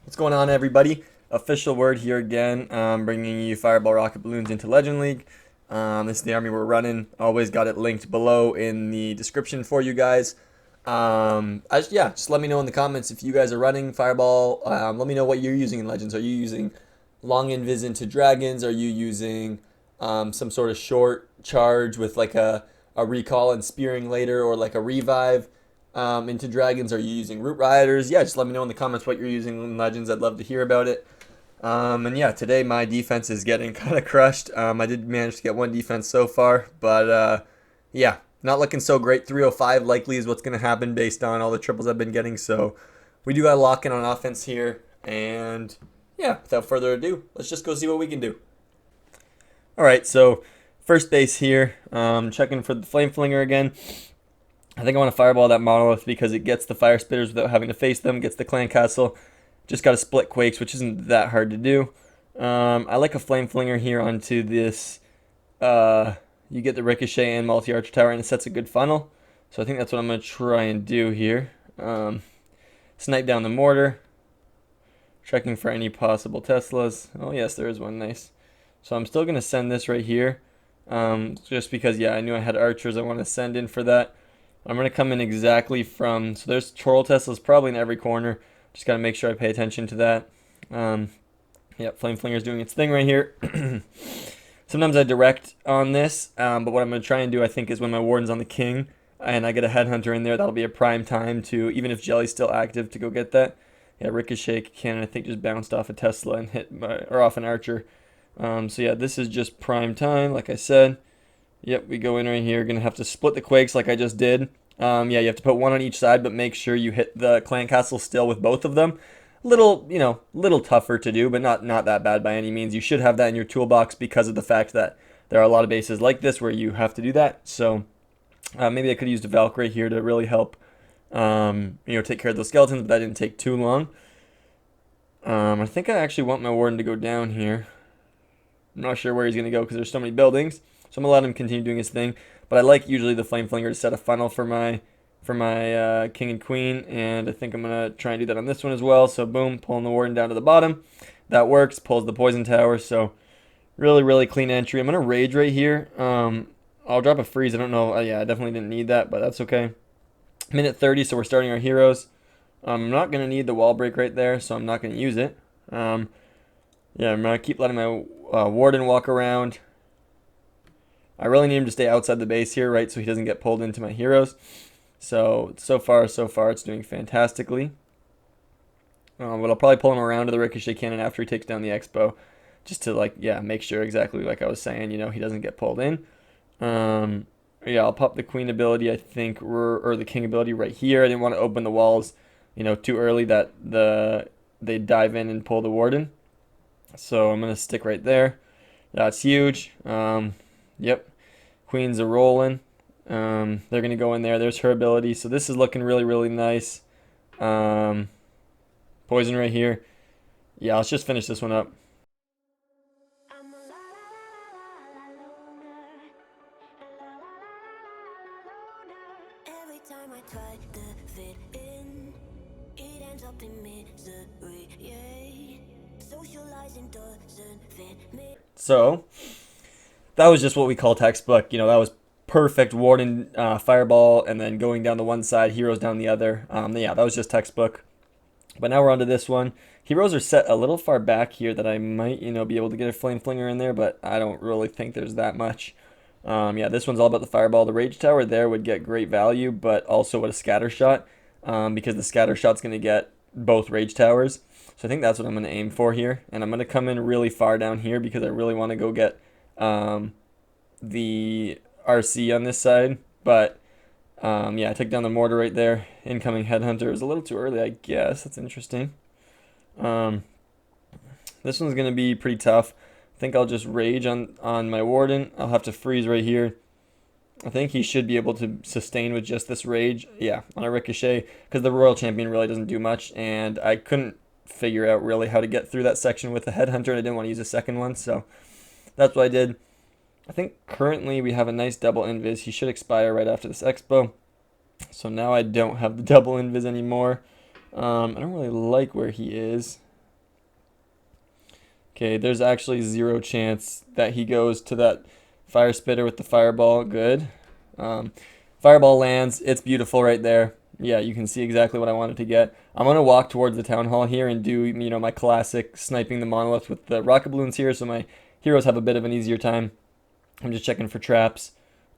What's going on, everybody? Official word here again, bringing you Fireball Rocket Balloons into Legend League. This is the army we're running. Always got it linked below in the description for you guys. Just let me know in the comments if you guys are running Fireball. Let me know what you're using in Legends. Are you using long invis into dragons? Are you using some sort of short charge with like a recall and spearing later, or like a revive into dragons? Are you using root riders? Yeah, just let me know in the comments what you're using in Legends. I'd love to hear about it. And yeah, today my defense is getting kind of crushed. I did manage to get one defense so far, but yeah, not looking so great. 305 likely is what's going to happen based on all the triples I've been getting. So we do got to lock in on offense here. And yeah, without further ado, let's just go see what we can do. All right, so first base here, checking for the Flame Flinger again. I think I want to fireball that monolith because it gets the fire spitters without having to face them, gets the clan castle. Just got to split quakes, which isn't that hard to do. I like a flame flinger here onto this. You get the ricochet and multi-archer tower, and it sets a good funnel. So I think that's what I'm going to try and do here. Snipe down the mortar. Checking for any possible Teslas. Oh yes, there is one. Nice. So I'm still going to send this right here. Just because, yeah, I knew I had archers I want to send in for that. I'm going to come in exactly from, so there's Troll Teslas probably in every corner. Just got to make sure I pay attention to that. Yep, Flame Flinger is doing its thing right here. Sometimes I direct on this, but what I'm going to try and do, I think, is when my Warden's on the King and I get a Headhunter in there, that'll be a prime time to, even if Jelly's still active, to go get that. Yeah, Ricochet cannon, I think, just bounced off a Tesla and hit or off an Archer. So yeah, this is just prime time, like I said. Yep, we go in right here. Going to have to split the Quakes like I just did. Yeah, you have to put one on each side, but make sure you hit the clan castle still with both of them. Little tougher to do, but not that bad by any means. You should have that in your toolbox because of the fact that there are a lot of bases like this where you have to do that. So maybe I could have used a Valkyrie here to really help, take care of those skeletons, but that didn't take too long. I think I actually want my Warden to go down here. I'm not sure where he's going to go because there's so many buildings. So I'm going to let him continue doing his thing. But I like usually the Flame Flinger to set a funnel for my King and Queen. And I think I'm going to try and do that on this one as well. So boom, pulling the Warden down to the bottom. That works. Pulls the Poison Tower. So really, really clean entry. I'm going to Rage right here. I'll drop a freeze. I don't know. Yeah, I definitely didn't need that, but that's okay. Minute 30, so we're starting our heroes. I'm not going to need the wall break right there, so I'm not going to use it. Yeah, I'm going to keep letting my Warden walk around. I really need him to stay outside the base here, right, so he doesn't get pulled into my heroes. So far, it's doing fantastically. But I'll probably pull him around to the Ricochet Cannon after he takes down the Expo, just to, make sure exactly like I was saying, he doesn't get pulled in. Yeah, I'll pop the Queen ability, I think, or the King ability right here. I didn't want to open the walls, too early that they dive in and pull the Warden. So I'm going to stick right there. That's huge. Yep. Queens are rolling. They're going to go in there. There's her ability. So this is looking really, really nice. Poison right here. Yeah, let's just finish this one up. So that was just what we call textbook. That was perfect Warden fireball, and then going down the one side, heroes down the other. Yeah, that was just textbook. But now we're on to this one. Heroes are set a little far back here that I might, be able to get a Flame Flinger in there, but I don't really think there's that much. Yeah, this one's all about the fireball. The Rage Tower there would get great value, but also with a scatter shot, because the scatter shot's going to get both Rage Towers. So I think that's what I'm going to aim for here. And I'm going to come in really far down here because I really want to go get the RC on this side. But yeah, I took down the mortar right there. Incoming Headhunter is a little too early, I guess. That's interesting. This one's going to be pretty tough. I think I'll just Rage on my Warden. I'll have to freeze right here. I think he should be able to sustain with just this Rage. Yeah, on a Ricochet, because the Royal Champion really doesn't do much. And I couldn't figure out really how to get through that section with the Headhunter, and I didn't want to use a second one. So that's what I did. I think currently we have a nice double invis. He should expire right after this expo. So now I don't have the double invis anymore. I don't really like where he is. Okay, there's actually 0 chance that he goes to that fire spitter with the fireball. Good. Um, Fireball lands. It's beautiful right there. Yeah, you can see exactly what I wanted to get. I'm going to walk towards the town hall here and do, my classic sniping the monolith with the rocket balloons here, so my heroes have a bit of an easier time. I'm just checking for traps.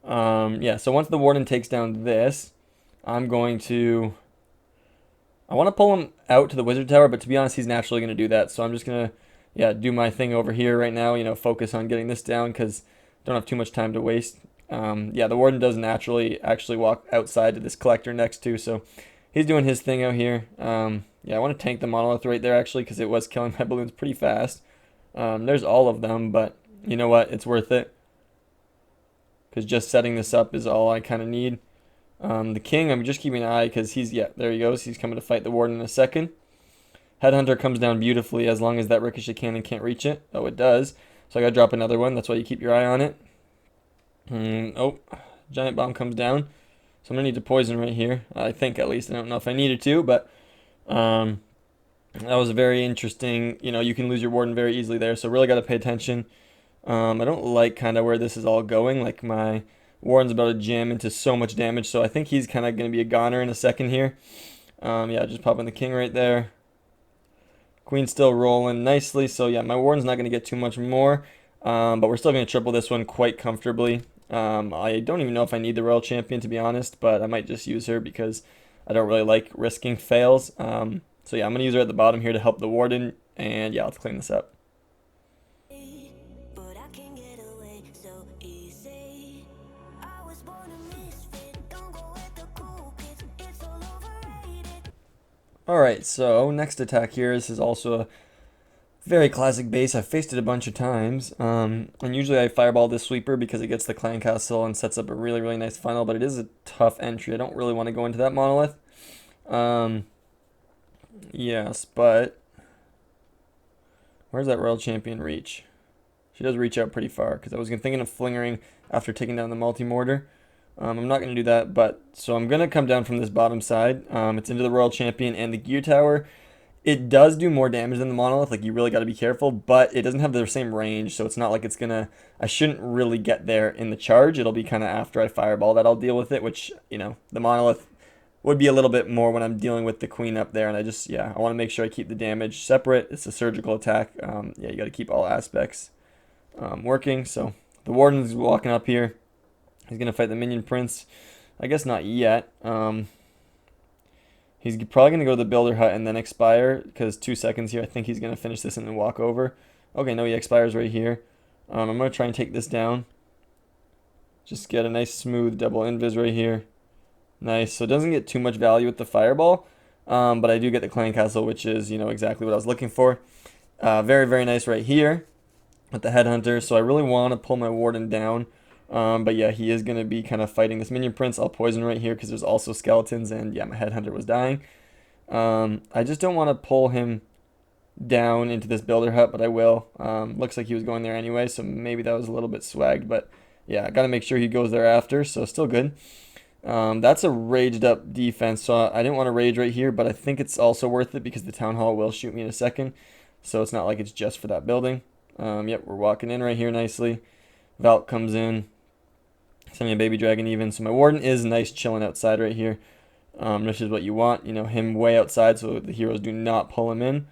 Yeah, so once the warden takes down this, I'm going to... I want to pull him out to the wizard tower, but to be honest, he's naturally going to do that. So I'm just going to, yeah, do my thing over here right now, focus on getting this down because I don't have too much time to waste. Yeah, the warden does naturally actually walk outside to this collector next to, so he's doing his thing out here. Yeah, I want to tank the monolith right there actually because it was killing my balloons pretty fast. There's all of them, but you know what? It's worth it because just setting this up is all I kind of need. The king, I'm just keeping an eye because yeah, there he goes. He's coming to fight the warden in a second. Headhunter comes down beautifully as long as that ricochet cannon can't reach it. Oh, it does. So I gotta drop another one. That's why you keep your eye on it. Oh, giant bomb comes down. So I'm gonna need to poison right here. I think at least. I don't know if I needed to, but that was very interesting. You can lose your warden very easily there. So really gotta pay attention. I don't like kind of where this is all going. Like my warden's about to jam into so much damage. So I think he's kind of gonna be a goner in a second here. Yeah, just popping the king right there. Queen's still rolling nicely. So yeah, my warden's not gonna get too much more. But we're still going to triple this one quite comfortably. I don't even know if I need the Royal Champion, to be honest, but I might just use her because I don't really like risking fails. So yeah, I'm going to use her at the bottom here to help the warden, and yeah, let's clean this up. Alright, so next attack here. This is also a very classic base. I've faced it a bunch of times. And usually I fireball this sweeper because it gets the clan castle and sets up a really, really nice final, but it is a tough entry. I don't really want to go into that monolith. Yes, but where's that Royal Champion reach? She does reach out pretty far because I was thinking of flingering after taking down the multi-mortar. I'm not going to do that, but so I'm going to come down from this bottom side. It's into the Royal Champion and the gear tower. It does do more damage than the monolith, like you really got to be careful, but it doesn't have the same range, so it's not like it's gonna, I shouldn't really get there in the charge. It'll be kind of after I fireball that I'll deal with it, which, the monolith would be a little bit more when I'm dealing with the queen up there, and I want to make sure I keep the damage separate. It's a surgical attack. Yeah, you got to keep all aspects working. So the warden's walking up here. He's gonna fight the minion prince. I guess not yet. He's probably going to go to the builder hut and then expire because 2 seconds here. I think he's going to finish this and then walk over. Okay, no, he expires right here. I'm going to try and take this down. Just get a nice smooth double invis right here. Nice. So it doesn't get too much value with the fireball, but I do get the clan castle, which is, exactly what I was looking for. Very, very nice right here with the headhunter. So I really want to pull my warden down. But yeah, he is going to be kind of fighting this minion prince. I'll poison right here because there's also skeletons, and yeah, my headhunter was dying. I just don't want to pull him down into this builder hut, but I will. Looks like he was going there anyway, so maybe that was a little bit swagged, but yeah, I got to make sure he goes there after, so still good. That's a raged up defense, so I didn't want to rage right here, but I think it's also worth it because the town hall will shoot me in a second, so it's not like it's just for that building. Yep, we're walking in right here nicely. Valk comes in. Send me a baby dragon even. So my warden is nice chilling outside right here, which is what you want. Him way outside so the heroes do not pull him in.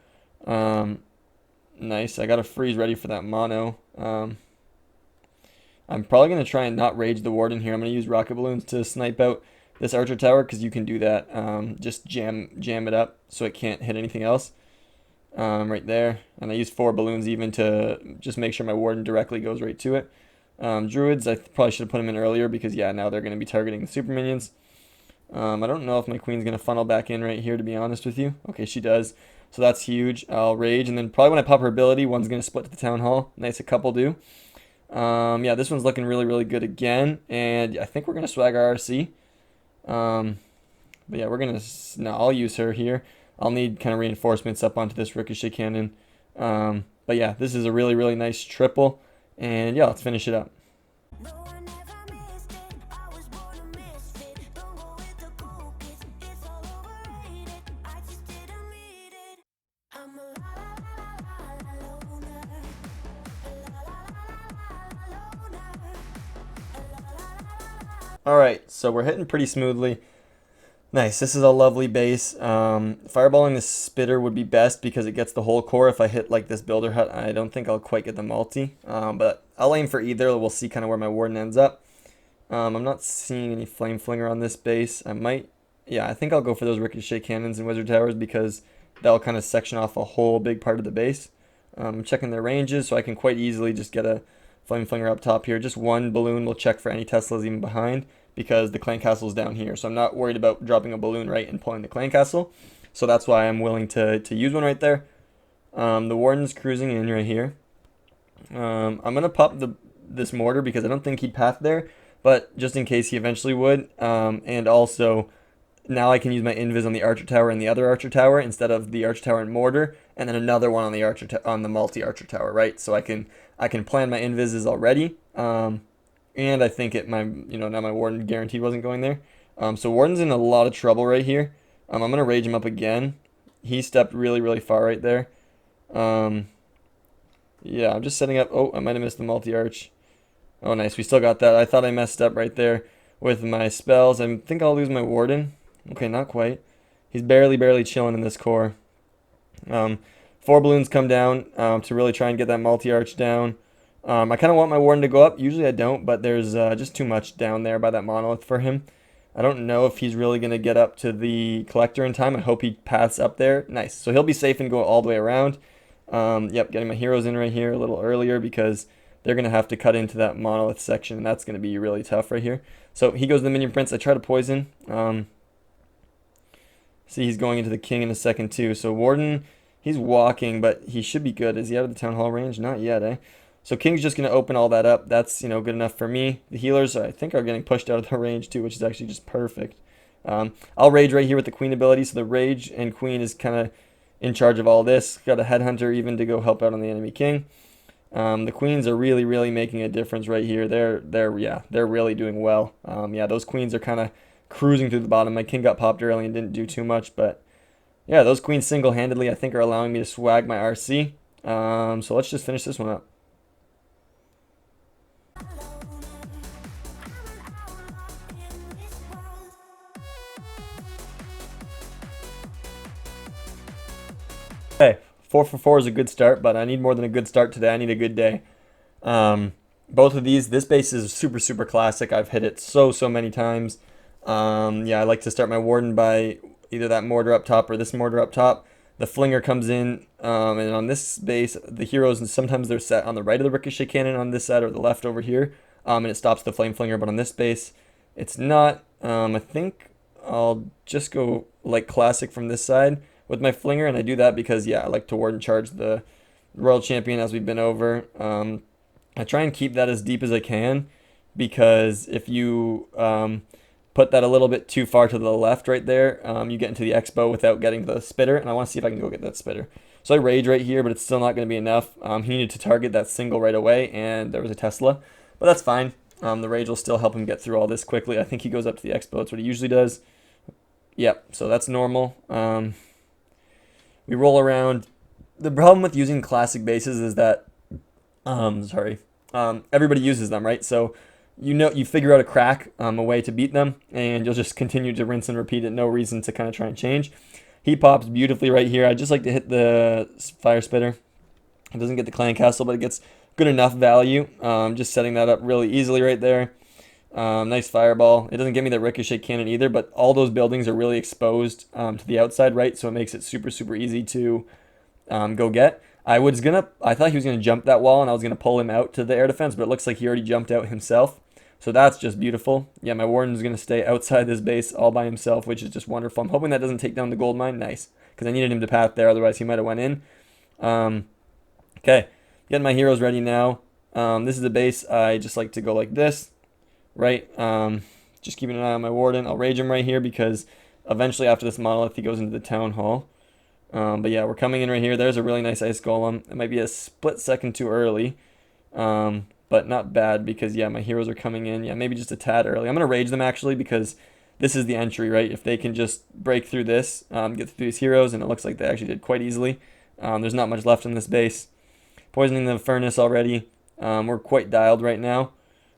Nice. I got a freeze ready for that mono. I'm probably going to try and not rage the warden here. I'm going to use rocket balloons to snipe out this archer tower because you can do that. Just jam it up so it can't hit anything else. Right there. And I use 4 balloons even to just make sure my warden directly goes right to it. Druids, I probably should have put them in earlier because, yeah, now they're going to be targeting the super minions. I don't know if my queen's going to funnel back in right here, to be honest with you. Okay, she does. So that's huge. I'll rage, and then probably when I pop her ability, one's going to split to the town hall. Nice, a couple do. Yeah, this one's looking really, really good again, and I think we're going to swag our RC. But yeah, we're going to... No, I'll use her here. I'll need kind of reinforcements up onto this ricochet cannon. But yeah, this is a really, really nice triple. And yeah, let's finish it up. Alright, so we're hitting pretty smoothly. Nice, this is a lovely base. Fireballing this spitter would be best because it gets the whole core. If I hit like this builder hut, I don't think I'll quite get the multi. But I'll aim for either. We'll see kind of where my warden ends up. I'm not seeing any flame flinger on this base. I might, yeah, I think I'll go for those ricochet cannons and wizard towers because that'll kind of section off a whole big part of the base. I'm checking their ranges, so I can quite easily just get a flame flinger up top here. Just one balloon will check for any Teslas even behind because the clan castle is down here. So I'm not worried about dropping a balloon right and pulling the clan castle. So that's why I'm willing to use one right there. The warden's cruising in right here. I'm going to pop this mortar because I don't think he'd path there, but just in case he eventually would. And also, now I can use my invis on the archer tower and the other archer tower instead of the archer tower and mortar, and then another one on the on the multi archer tower, right? So I can plan my invises already. And I think now my warden guaranteed wasn't going there. So warden's in a lot of trouble right here. I'm gonna rage him up again. He stepped really, really far right there. Yeah, I'm just setting up. Oh, I might have missed the multi arch. Oh, nice. We still got that. I thought I messed up right there with my spells. I think I'll lose my warden. Okay, not quite. He's barely chilling in this core. 4 balloons come down to really try and get that multi-arch down. I kind of want my warden to go up. Usually I don't, but there's just too much down there by that monolith for him. I don't know if he's really going to get up to the collector in time. I hope he paths up there. Nice. So he'll be safe and go all the way around. Yep, getting my heroes in right here a little earlier because they're going to have to cut into that monolith section, and that's going to be really tough right here. So he goes to the minion prince. I try to poison. See, he's going into the king in a second too. So warden, he's walking, but he should be good. Is he out of the town hall range? Not yet, eh? So king's just going to open all that up. That's, good enough for me. The healers, I think, are getting pushed out of the range too, which is actually just perfect. I'll rage right here with the queen ability. So the rage and queen is kind of in charge of all this. Got a headhunter even to go help out on the enemy king. The queens are really making a difference right here. They're really doing well. Yeah, those queens are kind of cruising through the bottom. My king got popped early and didn't do too much, but yeah, those queens single-handedly I think are allowing me to swag my RC. So let's just finish this one up. Okay, 4 for 4 is a good start, but I need more than a good start today. I need a good day. Both of this base is super classic. I've hit it so many times. Yeah, I like to start my warden by either that mortar up top or this mortar up top. The flinger comes in, and on this base, the heroes, and sometimes they're set on the right of the ricochet cannon on this side or the left over here, and it stops the flame flinger, but on this base, it's not. I think I'll just go like classic from this side with my flinger, and I do that because, yeah, I like to warden charge the royal champion as we've been over. I try and keep that as deep as I can because if you put that a little bit too far to the left right there, you get into the expo without getting the spitter, and I want to see if I can go get that spitter. So I rage right here, but it's still not going to be enough. He needed to target that single right away, and there was a Tesla, but that's fine. The rage will still help him get through all this quickly. I think he goes up to the expo. That's what he usually does. Yep, so that's normal. We roll around. The problem with using classic bases is that, everybody uses them, right? So you figure out a crack, a way to beat them, and you'll just continue to rinse and repeat it. No reason to kind of try and change. He pops beautifully right here. I just like to hit the fire spitter. It doesn't get the clan castle, but it gets good enough value. Just setting that up really easily right there. Nice fireball. It doesn't give me the ricochet cannon either, but all those buildings are really exposed to the outside, right? So it makes it super easy to go get. I thought he was gonna jump that wall, and I was gonna pull him out to the air defense, but it looks like he already jumped out himself. So that's just beautiful. Yeah, my warden's gonna stay outside this base all by himself, which is just wonderful. I'm hoping that doesn't take down the gold mine. Nice, because I needed him to path there, otherwise he might have went in. Okay, getting my heroes ready now. This is a base I just like to go like this, right? Just keeping an eye on my warden. I'll rage him right here because eventually after this monolith he goes into the town hall. But yeah, we're coming in right here. There's a really nice ice golem. It might be a split second too early, but not bad because, yeah, my heroes are coming in. Yeah, maybe just a tad early. I'm going to rage them actually because this is the entry, right? If they can just break through this, get through these heroes, and it looks like they actually did quite easily. There's not much left in this base. Poisoning the furnace already. We're quite dialed right now.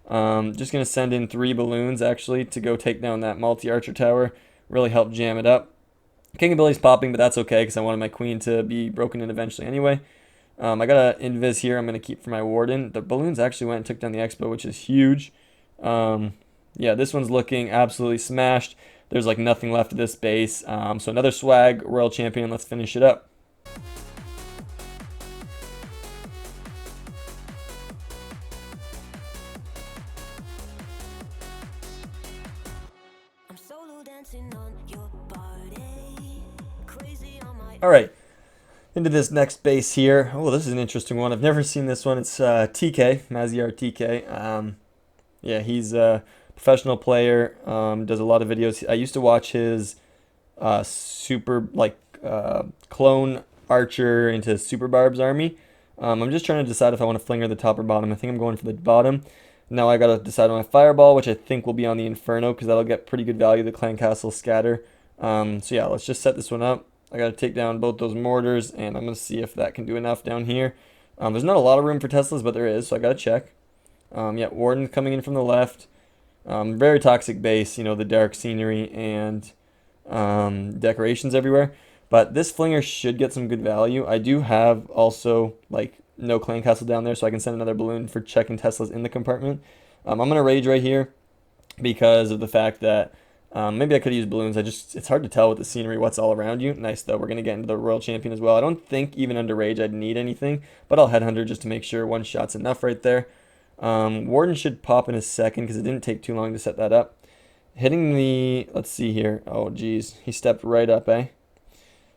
Just going to send in 3 balloons, actually, to go take down that multi-archer tower. Really help jam it up. King ability's popping, but that's okay, because I wanted my queen to be broken in eventually anyway. I got an Invis here I'm going to keep for my warden. The balloons actually went and took down the expo, which is huge. Yeah, this one's looking absolutely smashed. There's like nothing left of this base. So another swag, Royal Champion. Let's finish it up. All right, into this next base here. Oh, this is an interesting one. I've never seen this one. It's TK, Maziar TK. Yeah, he's a professional player. Does a lot of videos. I used to watch his super clone archer into Super Barb's army. I'm just trying to decide if I want to flinger the top or bottom. I think I'm going for the bottom. Now I gotta decide on my fireball, which I think will be on the Inferno because that'll get pretty good value. The Clan Castle scatter. So yeah, let's just set this one up. I gotta take down both those mortars, and I'm gonna see if that can do enough down here. There's not a lot of room for Teslas, but there is, so I gotta check. Yeah, Warden coming in from the left. Very toxic base, you know, the dark scenery and decorations everywhere. But this flinger should get some good value. I do have also like no clan castle down there, so I can send another balloon for checking Teslas in the compartment. I'm gonna rage right here because of the fact that maybe I could use balloons. It's hard to tell with the scenery what's all around you. Nice though. We're gonna get into the Royal Champion as well. I don't think even under rage I'd need anything, but I'll headhunter just to make sure one shot's enough right there. Warden should pop in a second because it didn't take too long to set that up. Hitting the, let's see here. Oh, geez. He stepped right up, eh?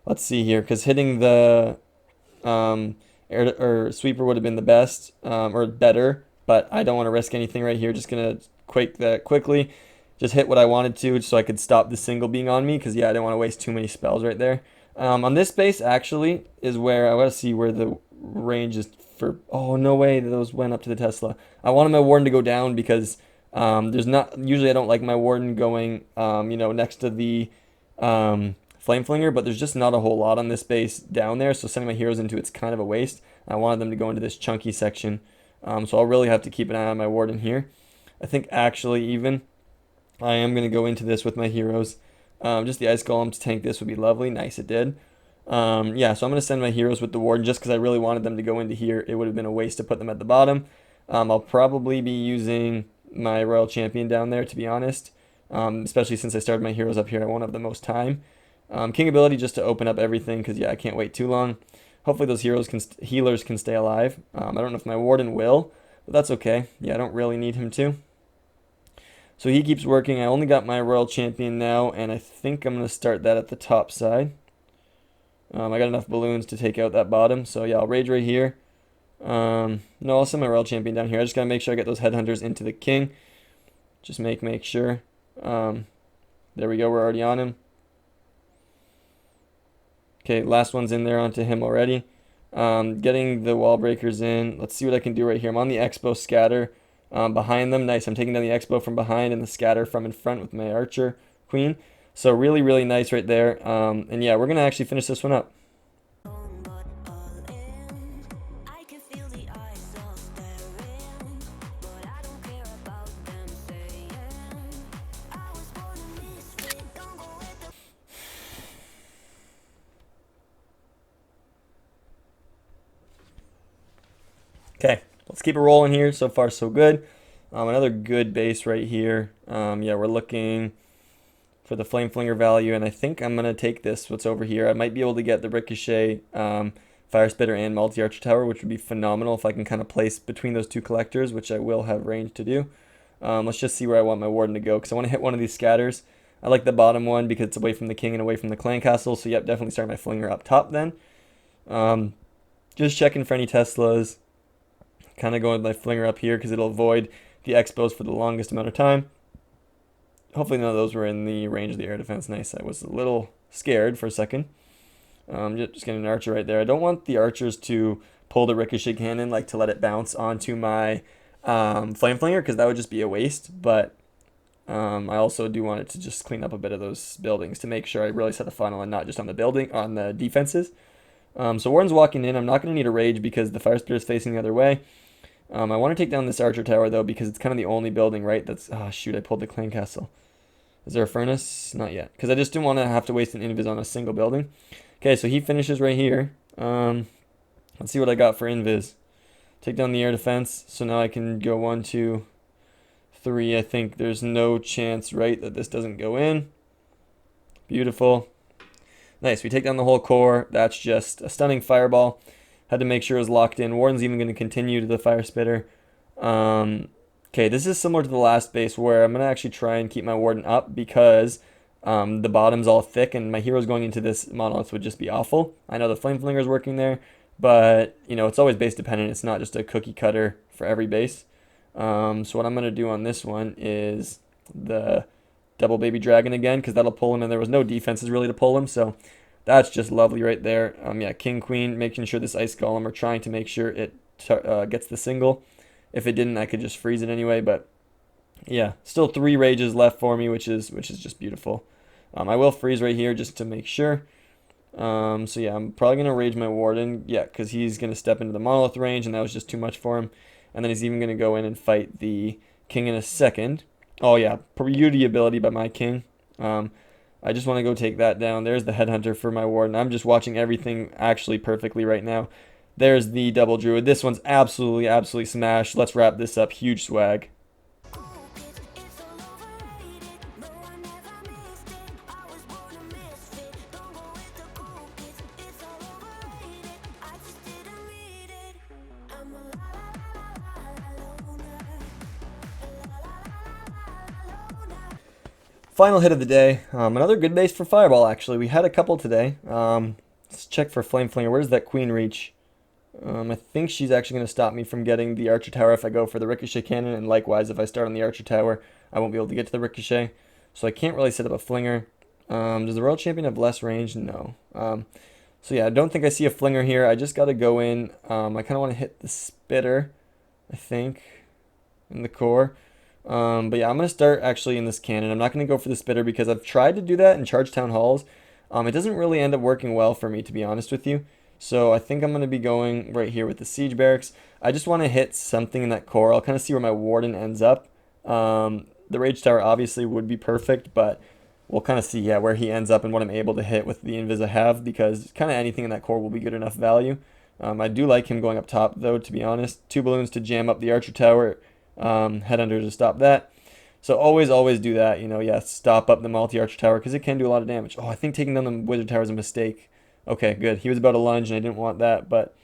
Let's see here, because hitting the air or sweeper would have been the best or better, but I don't want to risk anything right here. Just going to quake that quickly. Just hit what I wanted to so I could stop the single being on me because, yeah, I didn't want to waste too many spells right there. On this base, actually, is where I want to see where the range is for... Oh, no way those went up to the Tesla. I wanted my Warden to go down because there's not... Usually I don't like my Warden going, you know, next to the Flame Flinger, but there's just not a whole lot on this base down there, so sending my heroes into it's kind of a waste. I wanted them to go into this chunky section, so I'll really have to keep an eye on my Warden here. I think actually even I am going to go into this with my heroes. Just the Ice Golem to tank this would be lovely. Nice, it did. Yeah, so I'm going to send my heroes with the Warden just because I really wanted them to go into here. It would have been a waste to put them at the bottom. I'll probably be using my Royal Champion down there, to be honest, especially since I started my heroes up here. I won't have the most time. King ability just to open up everything because, yeah, I can't wait too long. Hopefully those healers can stay alive. I don't know if my Warden will, but that's okay. Yeah, I don't really need him to. So he keeps working. I only got my Royal Champion now, and I think I'm going to start that at the top side. I got enough balloons to take out that bottom, so yeah, I'll rage right here. No, I'll send my Royal Champion down here. I just got to make sure I get those headhunters into the king. Just make sure. There we go, we're already on him. Okay, last one's in there onto him already. Getting the wall breakers in. Let's see what I can do right here. I'm on the Expo scatter behind them. Nice, I'm taking down the Expo from behind and the scatter from in front with my Archer Queen. So really, really nice right there. And yeah, we're going to actually finish this one up. Okay, let's keep it rolling here. So far, so good. Another good base right here. Yeah, we're looking for the Flame Flinger value, and I think I'm going to take this, what's over here. I might be able to get the Ricochet, Fire Spitter, and Multi-Archer Tower, which would be phenomenal if I can kind of place between those two collectors, which I will have range to do. Let's just see where I want my Warden to go, because I want to hit one of these scatters. I like the bottom one because it's away from the king and away from the clan castle, so yep, definitely start my Flinger up top then. Just checking for any Teslas. Kind of going with my Flinger up here because it'll avoid the Expos for the longest amount of time. Hopefully none of those were in the range of the air defense. Nice. I was a little scared for a second. Just getting an Archer right there. I don't want the Archers to pull the Ricochet Cannon, like to let it bounce onto my Flame Flinger, because that would just be a waste. But I also do want it to just clean up a bit of those buildings to make sure I really set the funnel and not just on the defenses. So Warden's walking in. I'm not going to need a Rage because the Fire Spirit is facing the other way. I want to take down this archer tower, though, because it's kind of the only building, right? That's... Oh, shoot, I pulled the clan castle. Is there a furnace? Not yet. Because I just didn't want to have to waste an invis on a single building. Okay, so he finishes right here. Let's see what I got for invis. Take down the air defense. So now I can go 1, 2, 3. I think there's no chance, right, that this doesn't go in. Beautiful. Nice. We take down the whole core. That's just a stunning fireball. Had to make sure it was locked in. Warden's even going to continue to the fire spitter. Okay, this is similar to the last base where I'm going to actually try and keep my Warden up because the bottom's all thick and my heroes going into this monolith would just be awful. I know the Flame Flinger's working there, but, you know, it's always base dependent. It's not just a cookie cutter for every base. So what I'm going to do on this one is the double baby dragon again because that'll pull him, and there was no defenses really to pull him, so that's just lovely right there. Yeah, king, queen, making sure this ice golem, or trying to make sure it gets the single. If it didn't, I could just freeze it anyway, but yeah, still 3 rages left for me, which is just beautiful. I will freeze right here just to make sure. So yeah, I'm probably going to rage my warden, yeah, because he's going to step into the monolith range, and that was just too much for him. And then he's even going to go in and fight the king in a second. Oh yeah, beauty ability by my king. I just want to go take that down. There's the headhunter for my warden. I'm just watching everything actually perfectly right now. There's the double druid. This one's absolutely smashed. Let's wrap this up. Huge swag. Final hit of the day. Another good base for Fireball, actually. We had a couple today. Let's check for Flame Flinger. Where does that queen reach? I think she's actually going to stop me from getting the Archer Tower if I go for the Ricochet Cannon, and likewise, if I start on the Archer Tower, I won't be able to get to the Ricochet. So I can't really set up a Flinger. Does the Royal Champion have less range? No. So yeah, I don't think I see a Flinger here. I just got to go in. I kind of want to hit the Spitter, I think, in the core. But yeah, I'm going to start actually in this cannon. I'm not going to go for the Spitter because I've tried to do that in Charge Town Halls. It doesn't really end up working well for me, to be honest with you. So I think I'm going to be going right here with the Siege Barracks. I just want to hit something in that core. I'll kind of see where my Warden ends up. The Rage Tower obviously would be perfect, but we'll kind of see, yeah, where he ends up and what I'm able to hit with the Invis I have, because kind of anything in that core will be good enough value. I do like him going up top, though, to be honest. 2 balloons to jam up the Archer Tower. Headhunter to stop that. So always do that, you know, yeah, stop up the multi-archer tower because it can do a lot of damage. Oh, I think taking down the wizard tower is a mistake. Okay, good. He was about to lunge and I didn't want that, but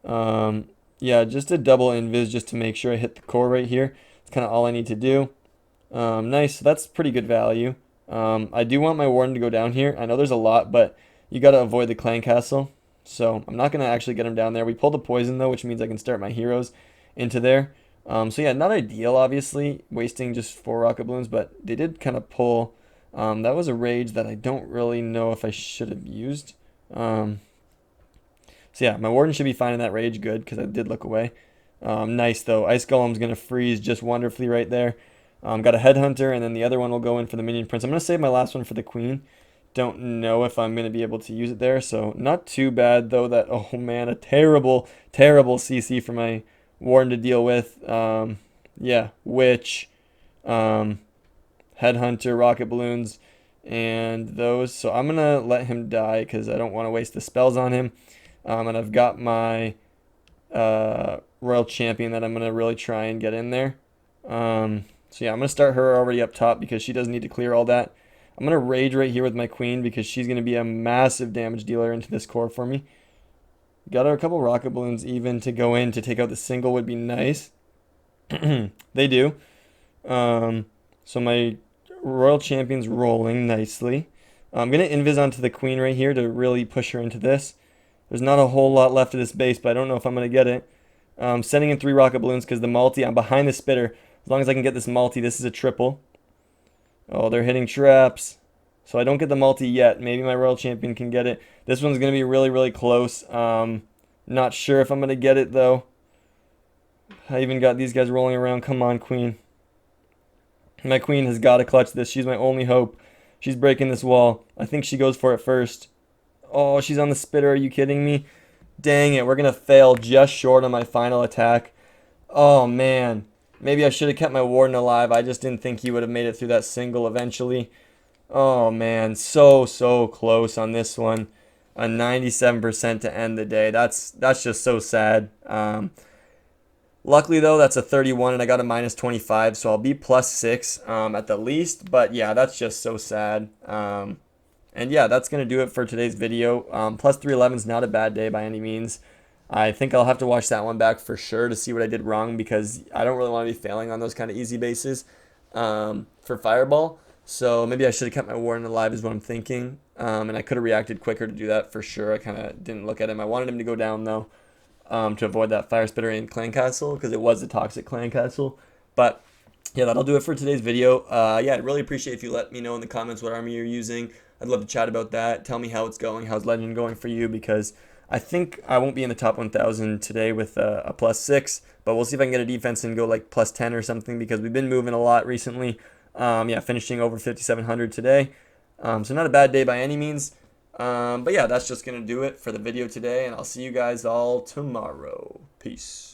yeah, just a double invis just to make sure I hit the core right here. It's kind of all I need to do. Nice, so that's pretty good value. I do want my warden to go down here. I know there's a lot, but you got to avoid the clan castle. So I'm not going to actually get him down there. We pulled the poison though, which means I can start my heroes into there. So yeah, not ideal, obviously, wasting just 4 rocket balloons, but they did kind of pull. That was a rage that I don't really know if I should have used. So yeah, my warden should be finding that rage good because I did look away. Nice though. Ice Golem's going to freeze just wonderfully right there. Got a headhunter, and then the other one will go in for the minion prince. I'm going to save my last one for the queen. Don't know if I'm going to be able to use it there, so not too bad though. That, oh man, a terrible CC for my warden to deal with. Yeah, witch, headhunter, rocket balloons, and those. So I'm gonna let him die because I don't want to waste the spells on him. And I've got my royal champion that I'm gonna really try and get in there. So yeah, I'm gonna start her already up top because she doesn't need to clear all that. I'm gonna rage right here with my queen because she's gonna be a massive damage dealer into this core for me. Got a couple rocket balloons even to go in to take out the single would be nice. They do. So my royal champion's rolling nicely. I'm going to invis onto the queen right here to really push her into this. There's not a whole lot left of this base, but I don't know if I'm going to get it. Sending in 3 rocket balloons because the multi, I'm behind the spitter. As long as I can get this multi, this is a triple. Oh, they're hitting traps. So I don't get the multi yet. Maybe my royal champion can get it. This one's going to be really close. Not sure if I'm going to get it, though. I even got these guys rolling around. Come on, queen. My queen has got to clutch this. She's my only hope. She's breaking this wall. I think she goes for it first. Oh, she's on the spitter. Are you kidding me? Dang it. We're going to fail just short on my final attack. Oh man, maybe I should have kept my Warden alive. I just didn't think he would have made it through that single eventually. Oh man, so close on this one. A 97% to end the day. That's just so sad. Luckily though, that's a 31 and I got a minus 25, so I'll be plus 6 at the least. But yeah, that's just so sad. And yeah, that's gonna do it for today's video. Plus 311 is not a bad day by any means. I think I'll have to watch that one back for sure to see what I did wrong because I don't really want to be failing on those kind of easy bases for Fireball. So maybe I should have kept my Warden alive is what I'm thinking. And I could have reacted quicker to do that for sure. I kind of didn't look at him. I wanted him to go down though to avoid that Fire Spitter in Clan Castle because it was a toxic Clan Castle. But yeah, that'll do it for today's video. Yeah, I'd really appreciate if you let me know in the comments what army you're using. I'd love to chat about that. Tell me how it's going. How's Legend going for you? Because I think I won't be in the top 1,000 today with a plus 6, but we'll see if I can get a defense and go like plus 10 or something because we've been moving a lot recently. Yeah, finishing over 5,700 today. So not a bad day by any means. But yeah, that's just going to do it for the video today, and I'll see you guys all tomorrow. Peace.